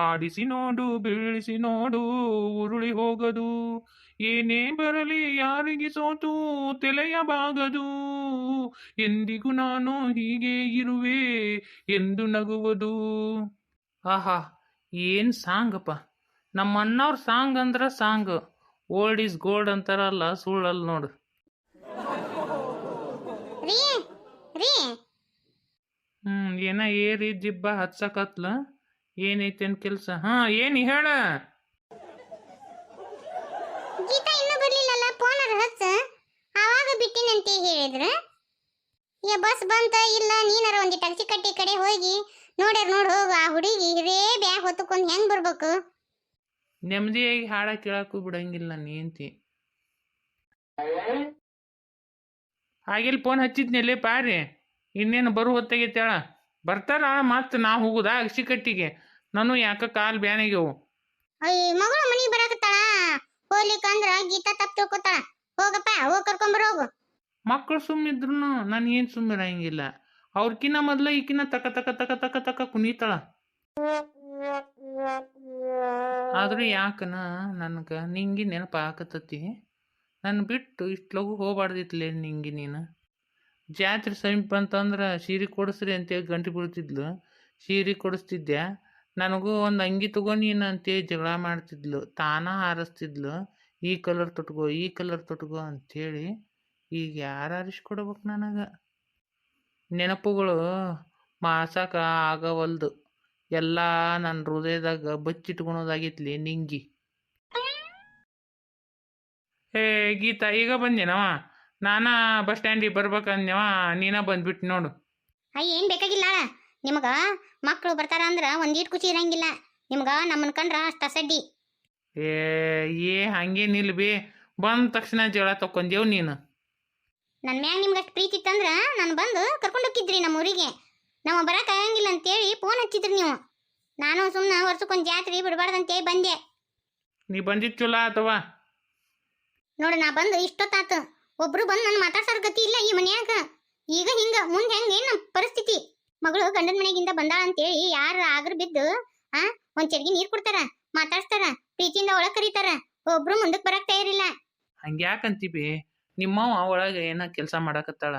ಆಡಿಸಿ ನೋಡು ಬೀಳಿಸಿ ನೋಡು ಉರುಳಿ ಹೋಗದು, ಏನೇ ಬರಲಿ ಯಾರಿಗೆ ಸೋತು ತೆಲೆಯಬಾಗದು, ಎಂದಿಗೂ ನಾನು ಹೀಗೆ ಇರುವೆ ಎಂದು ನಗುವುದು. ಆಹಾ, ಏನ್ ಸಾಂಗಪ್ಪ! ನಮ್ಮ ಅಣ್ಣವ್ರ ಸಾಂಗ್ ಅಂದ್ರ ಸಾಂಗ್. ಓಲ್ಡ್ ಈಸ್ ಗೋಲ್ಡ್ ಅಂತಾರಲ್ಲ, ಸುಳ್ಳಲ್ಲ ನೋಡು. ರೀ ರೀ ಏನ ಏರಿ ಜಿಬ್ಬ ಹಚ್ಚಕತ್ಲ? ಏನೈತೇನ್ ಕೆಲ್ಸ? ಏನಿ ಹೇಳ. ಗೀತಾ ಇನ್ನೂ ಬರ್ಲಿಲ್ಲಲ್ಲ, ಫೋನರ್ ಹಚ್ಚ. ಆವಾಗ ಬಿಟ್ಟಿನಂತೆ ಹೇಳಿದ್ರು. ಬಸ್ ಬಂತ ಇಲ್ಲ, ನೀನಾರ ಒಂದಿ ಟ್ಯಾಕ್ಸಿ ಕಟ್ಟಿ ಕಡೆ ಹೋಗಿ ನೋಡ್ಯಾರ ನೋಡ್ ಹೋಗು. ಆ ಹುಡುಗಿ ಹಿರೇ ಬ್ಯಾಗ್ ಹೊತ್ತುಕೊಂಡು ಹೆಂಗ್ ಬರ್ಬೇಕು? ನೆಮ್ಮದಿಯಾಗಿ ಹಾಡ ಕೇಳಕ್ಕೂ ಬಿಡಂಗಿಲ್ಲ ನೀಂತಿ. ಆಗಿಲ್ ಫೋನ್ ಹಚ್ಚಿದ್ನೆಲ್ಲೇ ಪಾರಿ, ಇನ್ನೇನು ಬರು ಹೊತ್ತಾಗೈತೇಳ. ಬರ್ತಾರ ಮತ್ ನಾ ಹೋಗುದಾ ಅಗಸಿಕಟ್ಟಿಗೆ? ನಾನು ಯಾಕ ಕಾಲ್ ಬ್ಯಾನಾಗ್ಯವು. ಮಗಳು ಮನಿಗೆ ಬರಾಕತ್ತಾಳ, ಹೋಗ್ಲಿಕ್ಕಂದ್ರ ಗೀತಾ ತಪ್ಪು ತಿಳ್ಕೊತಾಳ. ಹೋಗಪ್ಪ, ಹೋಗಿ ಕರ್ಕೊಂಬರೋಗು. ಮಕ್ಕಳು ಸುಮ್ಮಿದ್ರು ನಾನು ಏನು ಸುಮ್ಮಿರಂಗಿಲ್ಲ. ಅವ್ರಕಿನ್ನ ಮೊದ್ಲ ಈಕಿನ ತಕ ತಕ ತಕ ತಕ ತಕ ಕುಣಿತಾಳ. ಆದ್ರೂ ಯಾಕನ ನನಗೆ ನಿಂಗಿ ನೆನಪಾಕತ್ತತಿ. ನನ್ನ ಬಿಟ್ಟು ಇಷ್ಟು ಲಗು ಹೋಗ್ಬಾರ್ದಿತ್ಲೇ ನಿಂಗಿ ನೀನು. ಜಾತ್ರೆ ಸಮೀಪ ಅಂತಂದ್ರೆ ಸೀರೆ ಕೊಡಿಸ್ರಿ ಅಂತೇಳಿ ಗಂಟೆ ಬೀಳ್ತಿದ್ಲು. ಸೀರೆ ಕೊಡಿಸ್ತಿದ್ದೆ. ನನಗೂ ಒಂದು ಅಂಗಿ ತಗೋ ನೀನು ಅಂತೇಳಿ ಜಗಳ ಮಾಡ್ತಿದ್ಲು. ತಾನ ಹಾರಿಸ್ತಿದ್ಲು, ಈ ಕಲರ್ ತೊಟ್ಕೋ ಈ ಕಲರ್ ತೊಟ್ಕೋ ಅಂಥೇಳಿ. ಈಗ ಯಾರು ಆರಿಸ್ಕೊಡ್ಬೇಕು ನನಗೆ? ನೆನಪುಗಳು ಮಾಸಕ ಆಗವಲ್ದು. ಎಲ್ಲ ನನ್ನ ಹೃದಯದಾಗ ಬಚ್ಚಿಟ್ಕೊಳೋದಾಗಿತ್ಲಿ ನಿಂಗಿ. ಹೇ ಗೀತಾ, ಈಗ ಬಂದೇನವ? ನಾನಾ ಬಸ್ ಸ್ಟ್ಯಾಂಡಿಗೆ ಬರ್ಬೇಕಂದ್ಯವ, ನೀನ ಬಂದ್ಬಿಟ್ಟು ನೋಡು. ಏನ್ ಬೇಕಾಗಿಲ್ಲ ನಿಮಗ. ಮಕ್ಕಳು ಬರ್ತಾರ ಅಂದ್ರ ಒಂದೀಟ್ ಖುಷಿ ಇರಂಗಿಲ್ಲ ನಿಮ್ಗ. ನಮ್ಮನ್ ಕಂಡ್ರ ಅಷ್ಟ ಸಡ್ಡಿ. ಹಂಗೇನಿಲ್ಲ ಬಿ. ಬಂದ ತಕ್ಷಣ ಜಗಳ ತಕ್ಕೊಂದೇವು ನೀನು. ನನ್ನ ಮ್ಯಾಗ ನಿಮ್ಗೆ ಅಷ್ಟು ಪ್ರೀತಿ ಇತ್ತಂದ್ರ ನಾನು ಬಂದು ಕರ್ಕೊಂಡು ಹೋಗಿದ್ರಿ ನಮ್ಮ ಊರಿಗೆ. ನಾವು ಬರಕ್ ಆಗಂಗಿಲ್ಲ ಅಂತೇಳಿ ಫೋನ್ ಹಚ್ಚಿದ್ರಿ ನೀವು. ನಾನು ಸುಮ್ಮನೆ ವರ್ಷಕ್ಕೊಂದು ಜಾತ್ರೆ ಬಿಡಬಾರ್ದಂತೇಳಿ ಬಂದೆ. ನೀ ಬಂದಿದ್ದು ಚಲೋ ಆತವ. ನೋಡು, ನಾ ಬಂದು ಇಷ್ಟೊತ್ತಾತು. ಒಬ್ರು ಬಂದು ನನ್ನ ಮಾತಾಡ್ಸೋರ್ ಗತಿ ಇಲ್ಲ ಈ ಮನ್ಯಾಗ. ಈಗ ಹಿಂಗ ಮುಂದೆ ಹೆಂಗೆ ನಮ್ಮ ಪರಿಸ್ಥಿತಿ? ಮಗಳು ಗಂಡನ ಮನೆಗಿಂದ ಬಂದಾಳ ಅಂತೇಳಿ ಯಾರು ಆಗ್ರ ಬಿದ್ದು ಒಂದ್ ಚರ್ಗಿ ನೀರ್ ಕೊಡ್ತಾರ, ಮಾತಾಡ್ಸ್ತಾರ, ಪ್ರೀತಿಯಿಂದ ಒಳಗ್ ಕರೀತಾರ. ಒಬ್ರು ಮುಂದಕ್ಕೆ ಬರಕ್ ತಯಾರಿಲ್ಲ. ಹಂಗ್ಯಾಕಂತೀವಿ? ನಿಮ್ಮವ್ವ ಒಳಗೆ ಏನ ಕೆಲಸ ಮಾಡಕತ್ತಾಳ?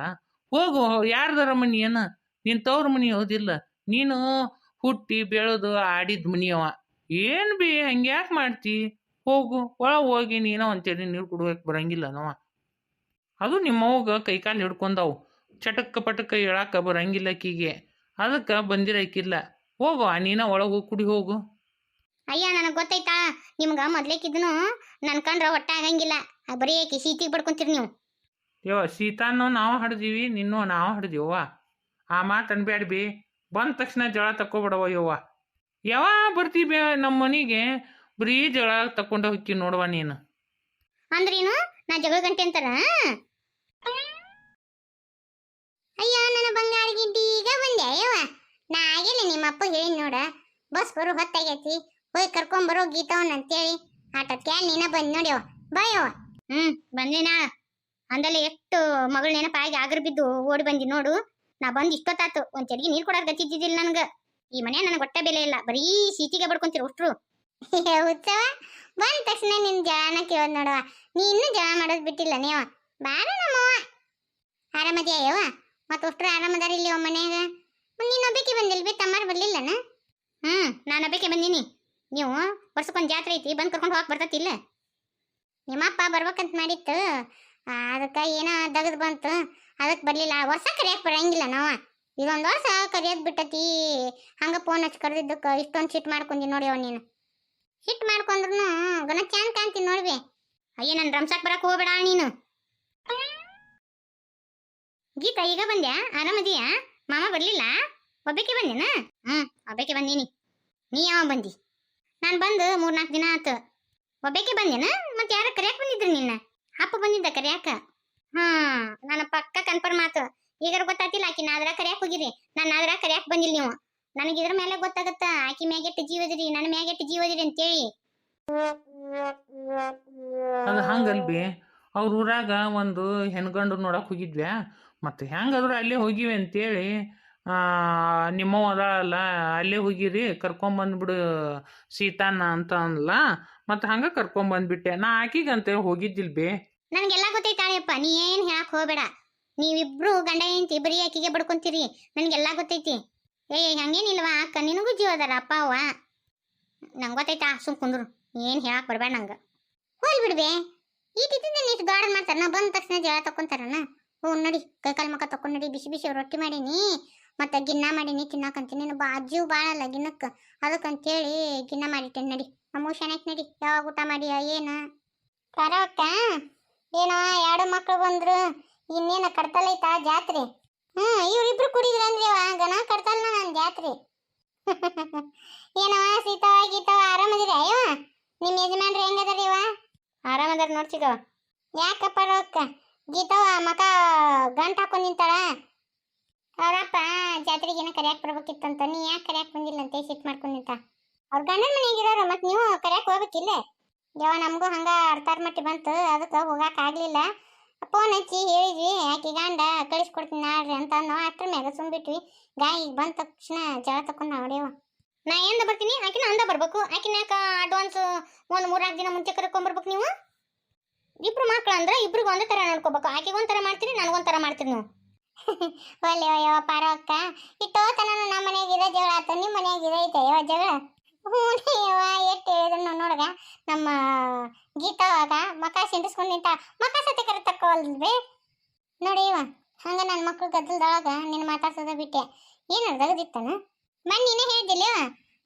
ಹೋಗು, ಯಾರ್ದಾರ ಮನಿ ಏನ? ನಿನ್ ತವ್ರ ಮನಿ ಹೋದಿಲ್ಲ. ನೀನು ಹುಟ್ಟಿ ಬೆಳೆದು ಆಡಿದ ಮನಿಯವ. ಏನು ಬಿ ಹಂಗ್ಯಾಕೆ ಮಾಡ್ತಿ? ಹೋಗು, ಒಳಗೆ ಹೋಗಿ ನೀನ ಒಂದ್ಸರಿ ನೀರು ಕುಡ್ಬೇಕು ಬರಂಗಿಲ್ಲ ನಾವ. ಅದು ನಿಮ್ಮವ್ಗ ಕೈಕಾಲು ಹಿಡ್ಕೊಂಡವು. ಚಟಕ್ಕ ಪಟಕ್ಕ ಹೇಳಾಕ ಬರಂಗಿಲ್ಲ ಆಕಿಗೆ. ಅದಕ್ಕೆ ಬಂದಿರಕ್ಕಿಲ್ಲ. ಹೋಗು, ನೀನ ಒಳಗೆ ಹೋಗಿ ಕುಡಿ ಹೋಗು. ಅಯ್ಯ, ನನಗೆ ಗೊತ್ತೈತಾ ನಿಮ್ಗ ಮೊದ್ಲೇಕಿದ್ನು ನನ್ ಕಂಡ್ರ ಹೊಟ್ಟೆ ಆಗಂಗಿಲ್ಲ. ಬರೀ ಆಕಿ ಸೀತಿಗೆ ಬಡ್ಕೊಂತೀರಿ ನೀವು. ಶೀತಾನು ನಾವು ಹಡ್ದೀವಿ, ನಿನ್ನೂ ನಾವು ಹಡ್ದೀವ. ಆ ಮಾತು ಅನ್ಬ್ಯಾಡ ಬಿ. ಬಂದ ತಕ್ಷಣ ಜಳ ತಕ್ಕೊಬಿಡವ ಯವ್ವ. ಯಾವಾಗ ಬರ್ತೀವಿ ನಮ್ಮ ಮನೆಗೆ? ಬರೀ ಜಳ ತಕ್ಕೊಂಡ ಹೋಗ್ತಿ ನೋಡುವ ನೀನು. ಅಂದ್ರೇನು? ನಾ ಜಗಳ ಗಂಟೆ ಅಂತಾರ? ಅಯ್ಯ, ನನ್ನ ಬಂಗಾರ ಗಿಡ್ಡಿ, ಈಗ ಬಂದೆ ಯವ್ವ. ನಾ ಆಗಿಲ್ಲ, ನಿಮ್ಮಪ್ಪ ಹೇಳಿ ನೋಡ, ಬಸ್ ಬರೋ ಹೊತ್ತಾಗೈತಿ, ಹೋಗಿ ಕರ್ಕೊಂಬರೋ ಗೀತವನ್ ಅಂತೇಳಿ. ಆಟಕ್ಕೆ ನೀನ ಬಂದ್ ನೋಡ್ಯವ. ಬಾಯವ್ವ. ಬಂದೆ ನಾ. ಅಂದಲ್ಲೇ ಎಷ್ಟು ಮಗಳ ನೆನಪಾಗಿ ಆಗ್ರ ಬಿದ್ದು ಓಡಿ ಬಂದಿ ನೋಡು. ನಾ ಬಂದ್ ಇಷ್ಟೊತ್ತಾತು. ಒಂದ್ ಚಡ್ಗಿ ನೀರ್ ಕೊಡಾರ ಗತಿದ್ದಿದ್ದಿಲ್ಲ ನನ್ಗ. ಈ ಮನೆ ನನಗೆ ಹೊಟ್ಟೆ ಬೆಲೆ ಇಲ್ಲ, ಬರೀ ಸೀತಿಗೆ ಬಡ್ಕೊಂತೀರ ಅಷ್ಟ್ರು. ಉತ್ಸವ ಬಂದ ತಕ್ಷಣ ನಿನ್ ಜಳನ ಕೇಳೋದ್ ನೋಡವ. ನೀ ಇನ್ನೂ ಜಳ ಮಾಡೋದ್ ಬಿಟ್ಟಿಲ್ಲ ನೀವ. ಬಾರ ನಮ್ಮವ್ವ. ಆರಾಮದ್ಯಾಯವ್ವ? ಮತ್ತ ಅಷ್ಟ್ರು ಆರಾಮದಾರ ಇಲ್ಲಿ ಮನ್ಯಾಗ? ನೀನ್ ಒಬ್ಬಕ್ಕೆ ಬಂದಿಲ್ಬಿ, ತಮ್ಮಾರು ಬರ್ಲಿಲ್ಲನ? ನಾನು ಒಬ್ಬಕ್ಕೆ ಬಂದೀನಿ. ನೀವು ವರ್ಷಕ್ಕೊಂದು ಜಾತ್ರೆ ಐತಿ, ಬಂದು ಕರ್ಕೊಂಡು ಹೋಗಕ್ಕೆ ಬರ್ತತಿಲ್ಲ? ನಿಮ್ಮಪ್ಪ ಬರ್ಬೇಕಂತ ಮಾಡಿತ್ತು, ಅದಕ್ಕೆ ಏನೋ ದಗದ್ ಬಂತು, ಅದಕ್ಕೆ ಬರಲಿಲ್ಲ. ವರ್ಷ ಕರಿಯಕ್ಕೆ ಬರಂಗಿಲ್ಲ ನಾವು. ಇದೊಂದು ವರ್ಷ ಕರಿಯೋದು ಬಿಟ್ಟತಿ. ಹಂಗೆ ಫೋನ್ ಹಚ್ಚಿ ಕರೆದಿದ್ದಕ್ಕೆ ಇಷ್ಟೊಂದು ಸಿಟ್ಟು ಮಾಡ್ಕೊಂಡಿ ನೋಡಿ ಅವ. ನೀನು ಸಿಟ್ಟು ಮಾಡ್ಕೊಂಡ್ರು ಗನ ಚಾನ್ ಕಾಣ್ತೀನಿ ನೋಡ್ವಿ. ಅಯ್ಯ, ನನ್ನ ರಂಸಾಕ್ ಬರಕ್ಕೆ ಹೋಗ್ಬೇಡ ನೀನು. ಗೀತಾ, ಈಗ ಬಂದ್ಯಾ? ಆರಾಮದಿಯಾ? ಮಾಮ ಬರ್ಲಿಲ್ಲ? ಒಬ್ಬಕ್ಕೆ ಬಂದೇನ? ಒಬ್ಬಕ್ಕೆ ಬಂದೀನಿ. ನೀ ಯಾವ ಬಂದಿ? ನಾನು ಬಂದು 3-4 ದಿನ ಆತು. ಒಬ್ಬಕ್ಕೆ ಬಂದೇನ? ಮತ್ತೆ ಯಾರ ಕರಿಯಾಕ ಬಂದಿದ್ರಿ ನಿನ್ನ? ಅಪ್ಪ ಬಂದಿದ್ದ ಕರಿಯಾಕ? ನನ್ನ ಪಕ್ಕ ಕನ್ಫರ್ಮ್ ಆತು. ಈಗಾರ ಗೊತ್ತಾತಿಲ್ಲ, ಆಕಿನ ಆದ್ರ ಕರಿಯಾಕ ಹೋಗಿರಿ, ನನ್ನ ಆದ್ರ ಕರಿಯಾಕ ಬಂದಿಲ್ಲ ನೀವು. ನನಗೆ ಇದ್ರ ಮೇಲೆ ಗೊತ್ತಾಗತ್ತ ಆಕಿ ಮ್ಯಾಗೆಟ್ಟು ಜೀವದಿರಿ, ನನ್ನ ಮ್ಯಾಗೆಟ್ಟು ಜೀವದಿರಿ ಅಂತೇಳಿ. ಅದು ಹಂಗಲ್ಬಿ. ಅವ್ರ ಊರಾಗ ಒಂದು ಹೆಣ್ಗಂಡು ನೋಡಕ್ ಹೋಗಿದ್ವ್ಯಾ. ಮತ್ತು ಹೆಂಗಾದ್ರು ಅಲ್ಲೇ ಹೋಗಿವಿ ಅಂತೇಳಿ ನಿಮ್ಮವ್ವ ಅದಾಳಲ್ಲ ಅಲ್ಲೇ ಹೋಗಿರಿ ಕರ್ಕೊಂಬಂದ್ಬಿಡು ಸೀತಾನ ಅಂತ ಅಂದ್ಲ ಮತ್ತು ಹಂಗೆ ಕರ್ಕೊಂಬಂದ್ಬಿಟ್ಟೆ ನಾ ಆಕಿಗೆ ಅಂತೇಳಿ ಹೋಗಿದ್ದಿಲ್ ಬೇ. ನನಗೆಲ್ಲ ಗೊತ್ತೈತಾಳೆಯಪ್ಪ, ನೀ ಏನು ಹೇಳಕ್ ಹೋಗ್ಬೇಡ. ನೀವಿಬ್ರು ಗಂಡ ಹೆಂಡತಿ ಬರೀ ಆಕಿಗೆ ಬಡ್ಕೊಂತೀರಿ, ನನಗೆಲ್ಲ ಗೊತ್ತೈತಿ. ಹಂಗೇನಿಲ್ವಾ ಅಕ್ಕ, ನಿನಗೂ ಜೀವ ಅದಾರ ಅಪ್ಪ ಅವ್ವ, ನಂಗೆ ಗೊತ್ತೈತಾ. ಸುಮ್ ಕುಂದ್ರು, ಏನು ಹೇಳಕ್ ಬರ್ಬೇಡ ನಂಗೆ. ಹೋಲ್ ಬಿಡ್ಬೇ, ಈಟಿದ್ದ ನೀಟ್ ಗಾರ್ಡನ್ ಮಾಡ್ತಾರ, ನಾ ಬಂದ ತಕ್ಷಣ ಜಳ ತಕೊಂತಾರನ. ಹ್ಞೂ ನಡಿ, ಕೈಕಾಲು ಮಕ್ಕ ತಕೊಂಡ್ ನಡಿ. ಬಿಸಿ ಬಿಸಿ ರೊಟ್ಟಿ ಮಾಡೀನಿ ಮತ್ತು ಗಿನ್ನ ಮಾಡೀನಿ ತಿನ್ನಕಂತೀನಿ. ನೀನು ಅಜ್ಜಿಯು ಭಾಳಲ್ಲ ಗಿನ್ನಕ್ಕೆ, ಅದಕ್ಕಂತೇಳಿ ಗಿನ್ನ ಮಾಡಿಟ್ಟೇನೆ. ನಡಿ ನಮ್ಮ ಶಾನ್ಯಾಕ್ ನಡಿ. ಯಾವಾಗ ಊಟ ಮಾಡಿ ಏನು ಕರವಕ್ಕ? ಏನೋ ಎರಡು ಮಕ್ಕಳು ಬಂದ್ರು, ಇನ್ನೇನು ಕಡ್ತಲೈತಾ ಜಾತ್ರೆ? ಇವ್ರಿಬ್ರು ಕುಡಿದ್ರ ಅಂದ್ರೆ ಗನ ಕಡ್ತಲ್ಲ ನನ್ನ ಜಾತ್ರೆ. ಏನವ ಸೀತಾವ ಗೀತಾವ ಆರಾಮದಿರ? ಅಯ್ಯವ ನಿಮ್ಮ ಯಜಮಾನ್ರಿ ಹೆಂಗದಾರ? ಇವ ಆರಾಮದಾರ ನೋಡ್ಸಿಗವ. ಯಾಕಪ್ಪ ರೊಕ್ಕ ಗೀತಾವ ಮಕ ಗಂಟು ಹಾಕೊಂಡ್ ನಿಂತಾಳ? ಅವ್ರಪ್ಪ ಜಾತ್ರೆಗೆ ಏನೋ ಕರ್ಯಾಕ್ ಬರ್ಬೇಕಿತ್ತಂತ, ನೀ ಯಾಕೆ ಕರ್ಯಾಕ್ ಬಂದಿಲ್ಲ ಅಂತ ಸಿಟ್ ಮಾಡ್ಕೊಂಡ್ ನಿಂತ. ಅವ್ರ ಗಂಡನ ಮನೆಯಾಗಿರೋರು ಮತ್ತೆ ನೀವು ಕರ್ಯಾಕ್ ಹೋಗ್ಬೇಕಿಲ್ಲ? ಯಾವ ನಮಗೂ ಹಂಗ ಅರ್ತಾರ ಮಟ್ಟಿ ಬಂತು, ಅದಕ್ಕೆ ಹೋಗಕ್ ಆಗ್ಲಿಲ್ಲ. ಫೋನ್ ಹಚ್ಚಿ ಹೇಳಿದ್ವಿ, ಆಕಿ ಗಂಡ ಕಳಿಸ್ಕೊಡ್ತೀನಿ ನಾಡ್ರಿ ಅಂತ ನಾವು ಅಷ್ಟ್ರ ಮ್ಯಾಗ ಸುಮ್ಬಿಟ್ವಿ. ಈಗ ಬಂದ ತಕ್ಷಣ ಜಳ ತಕೊಂಡ್ ಹೊಡೆಯವ. ನಾ ಎಂದ ಬರ್ತೀನಿ, ಆಕಿನ ಅಂದ ಬರ್ಬೇಕು. ಆಕಿನ ಯಾಕ ಅಡ್ವಾನ್ಸ್ ಒಂದು 3-4 ದಿನ ಮುಂಚೆ ಕರ್ಕೊಂಡ್ಬರ್ಬೇಕು ನೀವು. ಇಬ್ರು ಮಕ್ಳು ಅಂದ್ರೆ ಇಬ್ರಿಗೂ ಒಂದೇ ಥರ ನೋಡ್ಕೋಬೇಕು. ಆಕಿಗೆ ಒಂಥರ ಮಾಡ್ತೀರಿ, ನನಗೊಂಥರ ಮಾಡ್ತೀರಿ ನೀವು. ಒಳ್ಳೆ ಯಾವ ಪಾರಕ್ಕ ಇಟ್ಟೋತನ ನಮ್ಮ ಮನೆಯಾಗ ಇರೋ ಜಗಳ ಆತ, ನಿಮ್ಮ ಮನೆಯಾಗ ಇದೈತೆ ಯಾವ ಜಗಳ? ಹ್ಞೂ ಯವ್ವ, ಎಷ್ಟು ಹೇಳಿದ್ರು ನೋಡಗ ನಮ್ಮ ಗೀತಾವಾಗ ಮಕ ಸಿಂಡಿಸ್ಕೊಂಡು ನಿಂತ. ಮಕ ಸತಿ ಕರೆ ತಕ್ಕೋಲ್ವೇ ನೋಡಿ ಇವ. ಹಂಗ ನನ್ನ ಮಕ್ಳು ಗದ್ದಲ್ದೊಳಗ ನಿನ್ನ ಮಾತಾಡ್ಸೋದ ಬಿಟ್ಟೆ. ಏನು ಅರ್ಧಗದಿತ್ತಾನ? ನೀನೇ ಹೇಳ್ದಿಲ್ಲ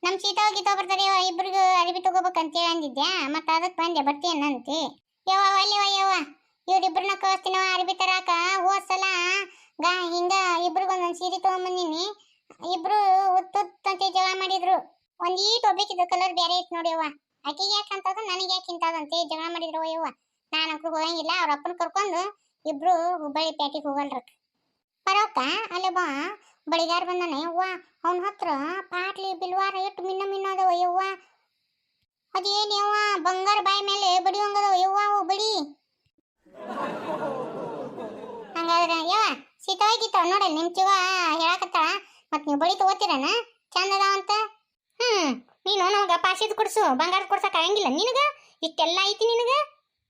ನಮ್ಮ ಸೀತಾವ ಗೀತಾವ ಬರ್ತಾರೆ ಇಬ್ರಿಗೂ ಅರಿವಿ ತಗೋಬೇಕಂತೇಳಿ ಅಂದಿದ್ಯಾ, ಮತ್ತು ಅದಕ್ಕೆ ಬಂದೆ ಬರ್ತೀಯನ್ನಂತಿ. ಯವ್ವ ಅಲ್ಲಿವ ಯವ್ವ, ಇವ್ರಿಬ್ರನ್ನ ಕಳಿಸ್ತೀನವ ಅರಿವಿ ತರಾಕ. ಹೋದ್ಸಲ ಹಿಂಗ ಇಬ್ರಿಗೊಂದೊಂದು ಸೀರೆ ತಗೊಂಬಂದಿನಿ, ಇಬ್ರು ಉತ್ತಂತೆ ಜಗಳ ಮಾಡಿದ್ರು. ಒಂದೀಟ್ ಒಬ್ಬೇಕಿದ್ದು ಕಲರ್ ಬೇರೆ ಇತ್ತು ನೋಡಿ ಯವ್ವ. ಆಕಿಗೆ ಯಾಕೆ ಅಂತದ ನನಗೆ ಯಾಕೆ ಇಂತದಂತೆ ಜಗಳ ಮಾಡಿದ್ರು ಯವ್ವ. ನಾನಂಕರು ಹೋಗಂಗಿಲ್ಲ, ಅವ್ರ ಅಪ್ಪನ ಕರ್ಕೊಂಡು ಇಬ್ರು ಹುಬ್ಬಳ್ಳಿ ಪ್ಯಾಟಿಗೆ ಹೋಗಲ್ರಕ್ಕ. ಬರೋಕ್ಕ ಅಲ್ಲೇ ಬಾ, ಬಳಿಗಾರ ಬಂದಾನೆ ಯವ್ವ. ಅವನ ಹತ್ರ ಪಾಟ್ಲಿ ಬಿಲ್ವಾರ ಎಷ್ಟು ಮಿನ್ನ ಮಿನ್ನದವ ಯವ್ವ. ಅದೇನು ಯವ್ವ ಬಂಗಾರ ಬಾಯಿ ಮೇಲೆ ಬಡಿಯೋಂಗದವ ಯವ್ವ, ಅವು ಬಡಿ. ಹಂಗಾದ್ರೆ ಯವ್ವ ಸೀತಾವಾಗಿತ್ತಾವ ನೋಡಲ್ಲ ನಿಮ್ಮ ಚಿವ ಹೇಳಕತ್ತಾಳ, ಮತ್ತು ನೀವು ಬಳಿ ತಗೋತೀರನ ಚಂದ ಅದಾವಂತ. ನೀನು ನಮ್ಗೆ ಪಾಸಿದ್ ಕೊಡ್ಸು, ಬಂಗಾರದ ಕೊಡ್ಸಕ್ ಆಗಂಗಿಲ್ಲ ನಿನಗ. ಇಷ್ಟೆಲ್ಲ ಐತಿ ನಿನಗ,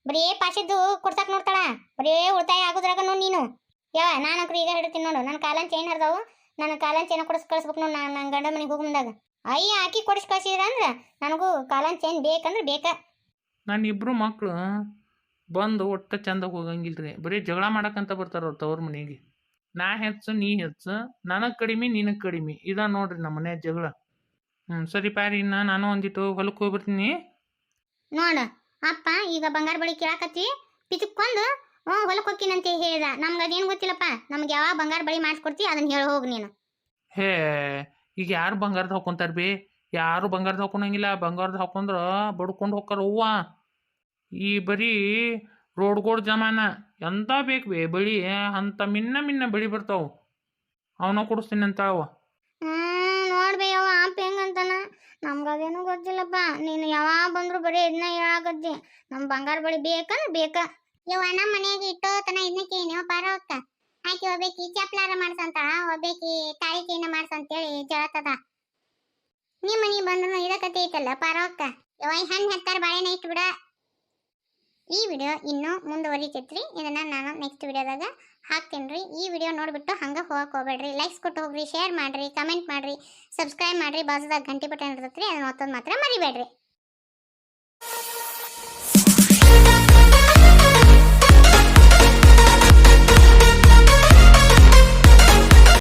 ಬರೀ ಪಾಸಿದ್ದು ಕೊಡ್ಸಕ್ ನೋಡ್ತಾಳ. ಬರೀ ಉಳಿತಾಯ ಆಗೋದ್ರಾಗ ನೋಡಿ ನೀನು. ನಾನಂಕ್ರು ಈಗ ಹಿಡ್ತೀನಿ ನೋಡು, ನನ್ನ ಕಾಲನ್ ಚೈನ್ ಹರಿದಾವು, ನನ್ನ ಕಾಲನ್ ಚೈನ ಕೊಡಿಸ್ ಕಳಿಸ್ಬೇಕು ನೋಡು. ನನ್ನ ಗಂಡ ಮನೆಗೆ ಹೋಗಿ ಮುಂದಾಗ ಹಾಕಿ ಕೊಡಿಸ್ ಕಳ್ಸಿದ್ರ ಅಂದ್ರೆ ನನಗೂ ಕಾಲನ್ ಚೈನ್ ಬೇಕಂದ್ರೆ ಬೇಕ. ನನ್ನ ಇಬ್ಬರು ಮಕ್ಕಳು ಬಂದು ಒಟ್ಟು ಚಂದ ಹೋಗಂಗಿಲ್ರಿ, ಬರೀ ಜಗಳ ಮಾಡಕ್ಕಂತ ಬರ್ತಾರ ಅವ್ರು ತವ್ರ ಮನೆಗೆ. ನಾ ಹೆಚ್ಚು ನೀ ಹೆಚ್ಚು, ನನಗೆ ಕಡಿಮೆ ನಿನಗೆ ಕಡಿಮೆ, ಇದ ನೋಡ್ರಿ ನಮ್ಮ ಮನೆ ಜಗಳ. ಸರಿ ಪಾರಿ, ನಾನು ಒಂದಿಟ್ಟು ಹೊಲಕ್ಕೆ ಹೋಗ್ಬಿಡ್ತೀನಿ. ನೋಡ ಅಪ್ಪ ಈಗ ಬಂಗಾರ ಬಳಿ ಕೇಳಾಕತ್ತಿ ಪಿಚುಕ್ಕೊಂಡು ಹೊಲಕ್ಕೆ ಹೋಗ್ತೀನಂತ ಹೇಳ್ದ. ನಮ್ಗೆ ಅದೇನು ಗೊತ್ತಿಲ್ಲಪ್ಪ, ನಮ್ಗೆ ಯಾವ ಬಂಗಾರ ಬಳಿ ಮಾಡಿಸ್ಕೊಡ್ತಿ ಅದನ್ನ ಹೇಳಿ ಹೋಗಿ ನೀನು. ಹೇ ಈಗ ಯಾರು ಬಂಗಾರದ ಹಾಕೊಂತಾರ ಬಿ? ಯಾರು ಬಂಗಾರದ ಹಾಕೊಳಂಗಿಲ್ಲ. ಬಂಗಾರದ ಹಾಕೊಂಡ್ರ ಬಡ್ಕೊಂಡು ಹೋಗ್ತಾರ ಹೂವ. ಈ ಬರೀ ರೋಡ್ಗೋಡ್ ಜಮಾನ ಎಂತ ಬೇಕು ಬೇ ಬಳಿ, ಅಂತ ಮಿನ್ನ ಬಳಿ ಬರ್ತಾವ. ಅವನ ಕೊಡಿಸ್ತೀನಿ ಅಂತಾವ. ನೋಡ್ಬೇಯವ ಅಪ್ಪ ಹೆಂಗಂತಾನ, ನಮ್ಗೆ ಅದೇನು ಗೊತ್ತಿಲ್ಲಪ್ಪ. ನೀನು ಯಾವಾಗ ಬಂದ್ರು ಬರೀ ಇದನ್ನ ಹೇಳಾಕತ್ತಿ. ನಮ್ ಬಂಗಾರ ಬಳಿ ಬೇಕಂದ್ರೆ ಬೇಕ. ಯವ್ವ ನಮ್ಮ ಮನೆಯಾಗ ಇಟ್ಟೋತನ ಇದನ್ನ ಕೇಳಿ ಪಾರವಕ್ಕ ಆಕಿ ಒಬ್ಬೇಕಿ ಚಪ್ಲಾರ ಮಾಡ್ಸಂತಾಳ, ಒಬ್ಬೇಕಿ ತಾಳಿ ಚೈನ ಮಾಡ್ಸಂತೇಳಿ ಜಳತದ. ನಿಮ್ಮ ಮನೆಗೆ ಬಂದ್ರು ಇದ ಕತೆ ಐತಲ್ಲ ಪಾರವಕ್ಕ. ಯವ್ವ ಹಣ್ಣು ಹತ್ತಾರ ಬಾಳೆನ ಇಟ್ಟು ಬಿಡ. ಈ ವಿಡಿಯೋ ಇನ್ನೂ ಮುಂದುವರಿತೈತ್ರಿ, ಇದನ್ನ ನಾನು ನೆಕ್ಸ್ಟ್ ವಿಡಿಯೋದಾಗ ಹಾಕ್ತೀನಿ. ಈ ವಿಡಿಯೋ ನೋಡ್ಬಿಟ್ಟು ಹಂಗೆ ಹೋಗಕ್ಕೆ ಹೋಗ್ಬೇಡ್ರಿ. ಲೈಕ್ಸ್ ಕೊಟ್ಟು ಹೋಗ್ರಿ, ಶೇರ್ ಮಾಡ್ರಿ, ಕಮೆಂಟ್ ಮಾಡ್ರಿ, ಸಬ್ಸ್ಕ್ರೈಬ್ ಮಾಡ್ರಿ. ಬಾಜುದಾಗ ಗಂಟೆ ಬಟನ್ ಇರ್ತೈತ್ರಿ, ಅದನ್ನ ಒತ್ತೋದು ಮಾತ್ರ ಮರಿಬೇಡ್ರಿ.